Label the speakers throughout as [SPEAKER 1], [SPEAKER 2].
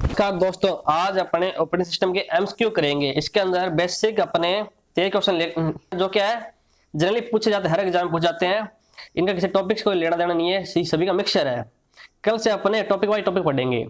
[SPEAKER 1] नमस्कार दोस्तों, आज अपने ऑपरेटिंग सिस्टम के एमसीक्यू करेंगे। इसके अंदर बेसिक अपने 13 क्वेश्चन जो क्या है जनरली पूछे जाते हैं, हर एग्जाम में पूछ जाते हैं। इनका किसी टॉपिक से कोई लेना देना नहीं है, सभी का मिक्सचर है। कल से अपने टॉपिक वाइज टॉपिक पढ़ेंगे।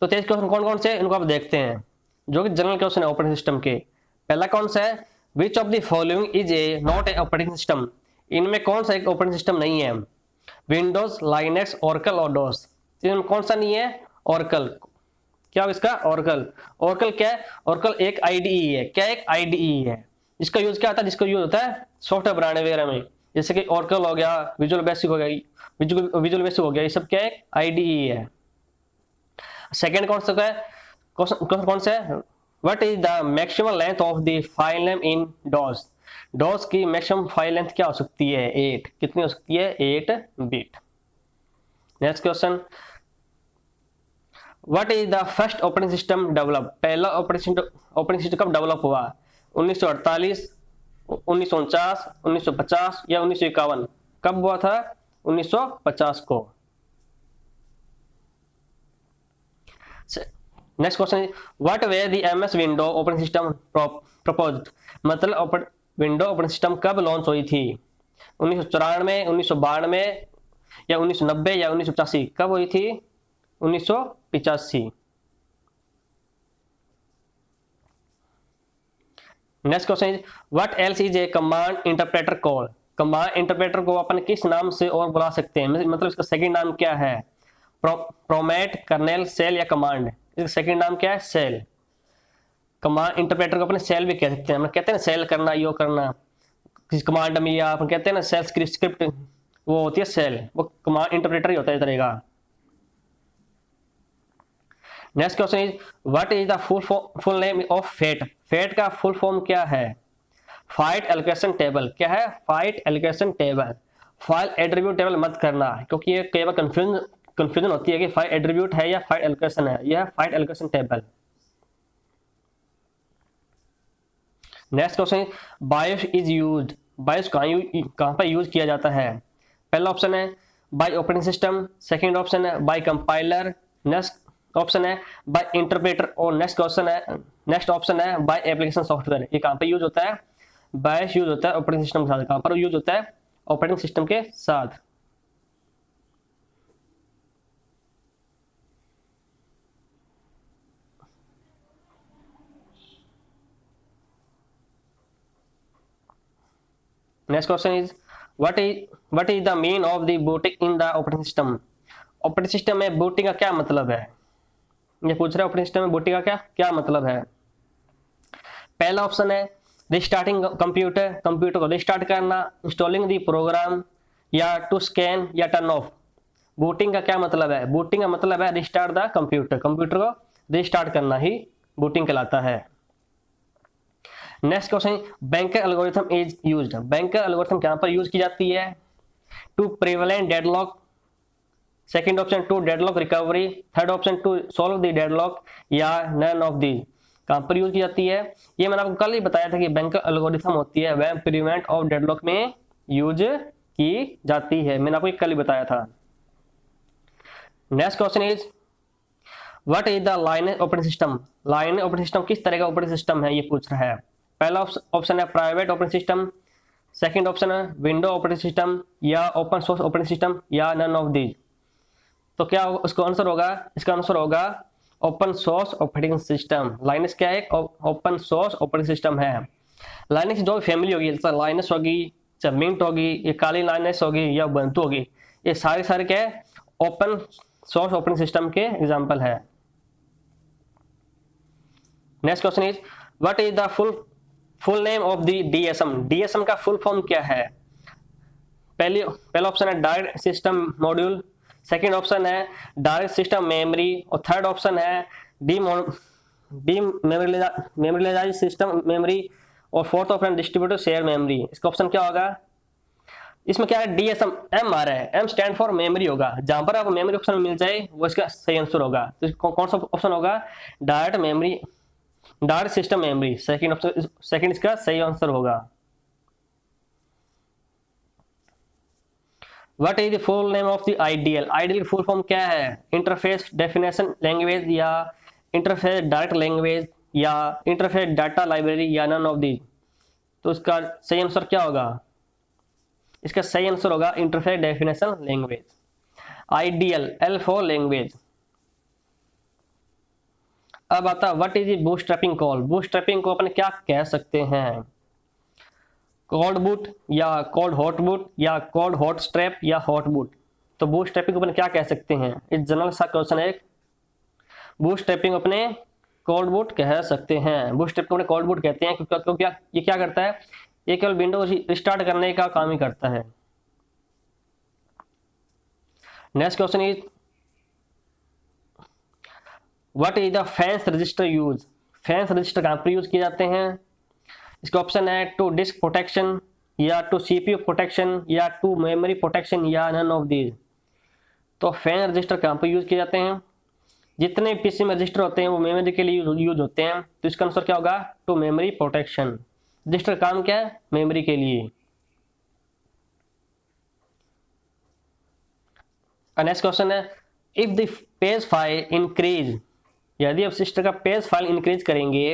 [SPEAKER 1] तो 13 क्वेश्चन कौन कौन से इनको आप देखते हैं, जो कि जनरल क्वेश्चन है ऑपरेटिंग सिस्टम के। पहला कौन सा है, which of the following is a not a operating system. इनमें कौन सा एक ऑपरेटिंग सिस्टम नहीं है। विंडोज, लाइनेक्स, ओरेकल और डॉस। इनमें कौन सा नहीं है, ओरेकल। क्या इसका ओरेकल। ओरेकल क्या है, ओरेकल एक आईडीई है। क्या एक आईडीई है, इसका यूज क्या होता है, जिसका यूज होता है सॉफ्टवेयर बनाने वगैरह में, जैसे कि ओरेकल हो गया, विजुअल बेसिक हो गया, विजुअल बेसिक हो गया, ये सब क्या है आईडीई है। सेकंड कौन सा है, क्वेश्चन कौन सा है, what is the maximum length of the file name in DOS. DOS की मैक्सिमम फाइल लेंथ क्या हो सकती है, 8। कितनी हो सकती है, 8 bit. Next question, what is the first operating system develop. पहला ऑपरेटिंग सिस्टम कब डेवलप हुआ, 1948, 1949, 1950 या 1951। कब हुआ था, 1950 को। Next question, what way the MS window operating system proposed. मतलब विंडो ऑपरेटिंग सिस्टम कब लॉन्च हुई थी, 1994, 1992 या 1990 या 1985। कब हुई थी, 1985। Next question is what else is a command interpreter call. Command interpreter को अपन किस नाम से और बुला सकते हैं, मतलब इसका सेकंड नाम क्या है, प्रोमेट, कर्नेल, सेल या कमांड। इसका सेकंड नाम क्या है, सेल। कमांड इंटरप्रेटर को अपने सेल भी कह सकते हैं। कहते हैं ना सेल करना, यो करना, किसी कमांड में, या अपन कहते हैं ना सेल स्क्रिप्ट, वो होती है सेल, वो कमांड इंटरप्रेटर ही होता है इस तरह का। Next question is what is the full name of FAT. FAT का फुल फॉर्म क्या है, फाइट एलोकेशन टेबल। क्या है, file allocation table. File attribute table मत करना, क्योंकि ये कई बार कंफ्यूजन होती है कि फाइल एट्रीब्यूट है या फाइल एलोकेशन है। यह file allocation table. Next question, BIOS is used. BIOS कहां पर यूज किया जाता है। पहला ऑप्शन है bye operating system, second option है बाय कंपाइलर, नेक्स्ट ऑप्शन है बाय इंटरप्रेटर, और नेक्स्ट ऑप्शन है बाय एप्लीकेशन सॉफ्टवेयर। ये कहां पे यूज होता है, बायस यूज होता है ऑपरेटिंग सिस्टम के साथ। कहां पर यूज होता है, ऑपरेटिंग सिस्टम के साथ। Next question is what is the mean of the booting in the operating system. Operating system में बूटिंग का क्या मतलब है, ये पूछ रहे हैं ऑपरेटिंग सिस्टम में बूटिंग का क्या क्या मतलब है। पहला ऑप्शन है रिस्टार्टिंग कंप्यूटर, कंप्यूटर को रिस्टार्ट करना, इंस्टॉलिंग द प्रोग्राम, या टू स्कैन या टर्न ऑफ। बूटिंग का क्या मतलब है, बूटिंग का मतलब है रिस्टार्ट द कंप्यूटर, कंप्यूटर को रिस्टार्ट करना ही बूटिंग कहलाता है। Next question, banker algorithm is used. Banker algorithm कहां पर यूज की जाती है, to prevalent deadlock, second option to deadlock recovery, third option to solve the deadlock, या नन ऑफ दी। कहां पर यूज की जाती है, ये मैंने आपको कल ही बताया था कि बैंकर एल्गोरिथम होती है वह प्रिवेंट ऑफ डेडलॉक में यूज की जाती है, मैंने आपको कल ही बताया था। Next question is what is the lineage operating system. Lineage operating system किस तरह का ऑपरेटिंग सिस्टम है, ये पूछ रहा है। पहला ऑप्शन है private operating system, second option है विंडो ऑपरेटिंग सिस्टम, या ओपन सोर्स ऑपरेटिंग सिस्टम, या नन ऑफ दीज। तो क्या उसका आंसर होगा, इसका आंसर होगा open source operating system. Linux क्या है, ओपन सोर्स ऑपरेटिंग सिस्टम है। लाइनस जो फैमिली होगी, जैसे लाइनस होगी, चाहे मिंट होगी, ये काली लाइनस होगी, या बंतु होगी, ये सारे क्या है, ओपन सोर्स ऑपरेटिंग सिस्टम के एग्जांपल है। Next question is what is the full name of the DSM. DSM का फुल फॉर्म क्या है। पहला ऑप्शन है direct system module, second option है डायरेक्ट सिस्टम मेमोरी, और थर्ड ऑप्शन है मेमोरियलाइज्ड सिस्टम मेमोरी, और fourth option distributed share memory. इसका ऑप्शन क्या होगा, इसमें क्या है डीएसएम, एम आ रहा है, एम स्टैंड फॉर मेमोरी होगा। जहां पर आपको मेमोरी ऑप्शन मिल जाए वो इसका सही आंसर होगा। तो कौन सा ऑप्शन होगा, डायरेक्ट सिस्टम मेमोरी, सेकंड इसका सही आंसर होगा। What is the full name of the IDL. IDL की फुल फॉर्म क्या है, इंटरफेस डेफिनेशन लैंग्वेज, या इंटरफेस डायरेक्ट लैंग्वेज या इंटरफेस डाटा लाइब्रेरी या नन ऑफ दीज? तो इसका सही आंसर क्या होगा? इसका सही आंसर होगा interface definition language, IDL, L for language. अब आता what is bootstrapping call? Bootstrapping को अपन क्या कह सकते हैं? कोड बूट या कोड हॉट बूट या कोड हॉट स्ट्रैप या हॉट बूट? तो बूटस्ट्रैपिंग को अपन क्या कह सकते हैं? इस जनरल सा क्वेश्चन है। बूटस्ट्रैपिंग अपने कोड बूट कह सकते हैं। बूटस्ट्रैपिंग अपने कोड बूट कहते हैं क्योंकि ये क्या करता है? ये केवल विंडो रिस्टार्ट करने का काम ही करता है। Next question is what is the fans register use? Fans register कहां पर यूज किए जाते हैं? इसका ऑप्शन है टू डिस्क प्रोटेक्शन या टू सीपीयू प्रोटेक्शन या टू मेमोरी प्रोटेक्शन या नन ऑफ दीज। तो फैन रजिस्टर कहां पर यूज किए जाते हैं? जितने पीसी में रजिस्टर होते हैं वो मेमोरी के लिए यूज होते हैं, तो इसका आंसर क्या होगा? To memory protection. रजिस्टर काम क्या है? मेमोरी के लिए। नेक्स्ट क्वेश्चन है if the page file increase, यदि आप सिस्टम का पेज फाइल इंक्रीज करेंगे,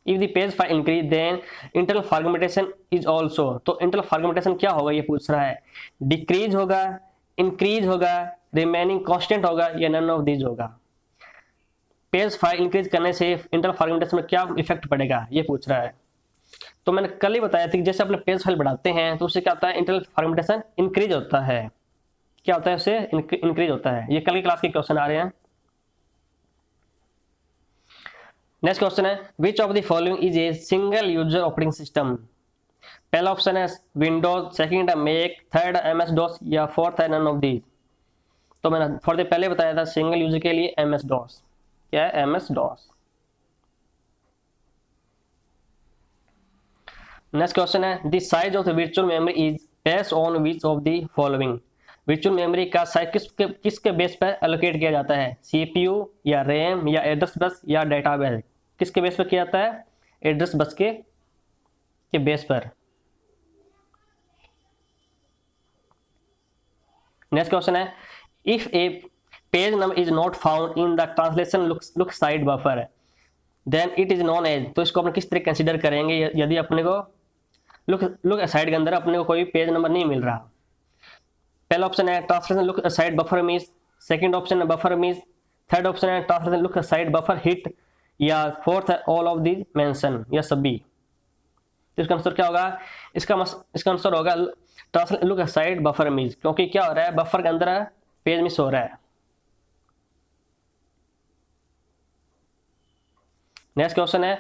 [SPEAKER 1] if the page file increase then internal fragmentation is also. तो इंटरनल फॉर्मेटेशन क्या होगा ये पूछ रहा है? डिक्रीज होगा, इंक्रीज होगा, रिमेनिंग कांस्टेंट होगा या नन ऑफ दीज होगा? पेज फाइल इंक्रीज करने से इंटरनल फॉर्मेटेशन में क्या इफेक्ट पड़ेगा ये पूछ रहा है। तो मैंने कल ही बताया था कि जैसे अपने पेज फाइल बढ़ाते हैं तो उससे क्या होता है? इंटरनल फॉर्मेटेशन इंक्रीज होता है। क्या होता है? उससे इंक्रीज होता है। ये कल की क्लास के क्वेश्चन आ रहे हैं। नेक्स्ट क्वेश्चन है which of the following is a single user operating system? पहला ऑप्शन है विंडोज, सेकंड है मैक, थर्ड है एमएस डॉस या फोर्थ है नन ऑफ दीज। तो मैंने थोड़ी देर पहले बताया था सिंगल यूजर के लिए एमएस डॉस। क्या है? MS DOS. Next question is the size of the virtual memory is based on which of the following? Virtual memory का साइज किसके बेस पर एलोकेट किया जाता है? सीपीयू या रैम या एड्रेस बस या डेटाबेस? किसके बेस पर किया जाता है? एड्रेस बस के बेस पर। नेक्स्ट क्वेश्चन है if a page number is not found in the translation lookaside buffer then it is known as. तो इसको अपन किस तरह कंसीडर करेंगे यदि अपने को लुक साइड के अंदर अपने को कोई पेज नंबर नहीं मिल रहा? पहला ऑप्शन है translation lookaside buffer miss, second option है बफर मिस, थर्ड ऑप्शन है translation lookaside buffer hit या फोर्थ है ऑल ऑफ दी मेंशन या सभी। तो इसका आंसर क्या होगा? इसका आंसर होगा translation lookaside buffer miss, क्योंकि क्या हो रहा है? बफर के अंदर पेज मिस हो रहा है। नेक्स्ट क्वेश्चन है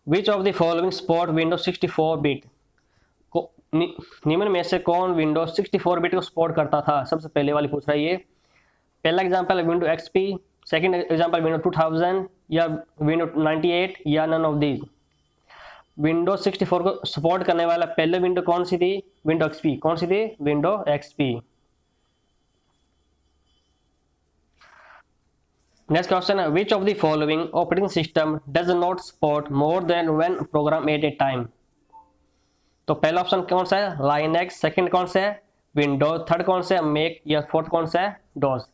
[SPEAKER 1] which of the following support Windows 64 bit? निम्न में से कौन विंडोज 64 बिट को सपोर्ट करता था? सबसे पहले वाली पूछ रहा है ये। पहला एग्जांपल है window XP, second example window 2000 या विंडो 98 या नन ऑफ दीज। विंडोज 64 को सपोर्ट करने वाला पहले विंडो कौन सी थी? Window XP. कौन सी थी? Window XP. नेक्स्ट क्वेश्चन है which of the following operating system does not support more than one program at a time? तो पहला ऑप्शन कौन सा है? लाइनक्स, सेकंड कौन सा है? विंडोज, थर्ड कौन सा है? मैक या फोर्थ कौन सा है? डॉस।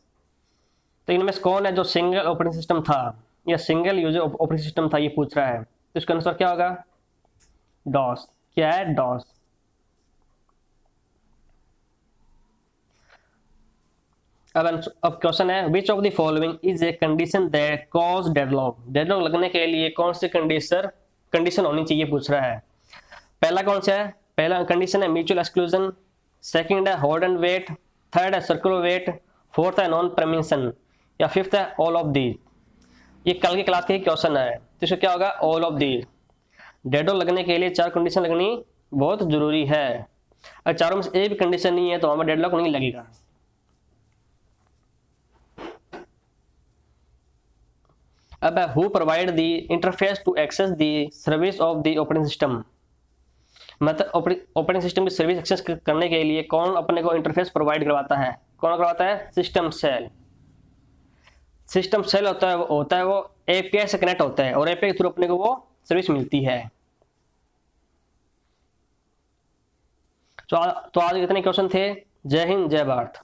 [SPEAKER 1] तो इनमें से कौन है जो सिंगल ऑपरेटिंग सिस्टम था या सिंगल यूजर ऑपरेटिंग सिस्टम था ये पूछ रहा है। तो इसका आंसर क्या होगा? डॉस। क्या है? डॉस। अब क्वेश्चन है which of the following is a condition that cause deadlock? Deadlock लगने के लिए कौन सी कंडीशन होनी चाहिए पूछ रहा है। पहला कौन सा है? पहला कंडीशन है म्यूचुअल एक्सक्लूजन, सेकंड है होल्ड एंड वेट, थर्ड है सर्कुलर वेट, फोर्थ है नॉन परमिशन या फिफ्थ है ऑल ऑफ दीज। ये कल की क्लास के क्वेश्चन है, तो इसका क्या होगा? All of these. डेडलॉक लगने के लिए चार कंडीशन लगनी बहुत जरूरी है। अगर चारों में से एक भी कंडीशन नहीं है तो हमें डेडलॉक नहीं लगेगा। अब who provide the interface to access the service of the operating system? मतलब ऑपरेटिंग सिस्टम की सर्विस एक्सेस करने के लिए कौन अपने को इंटरफेस प्रोवाइड करवाता है? कौन करवाता है? System cell. सिस्टम सेल होता है वो एपीआई से कनेक्ट होता है और एपीआई के थ्रू अपने को वो सर्विस मिलती है। तो आज इतने क्वेश्चन थे। जय हिंद, जय भारत।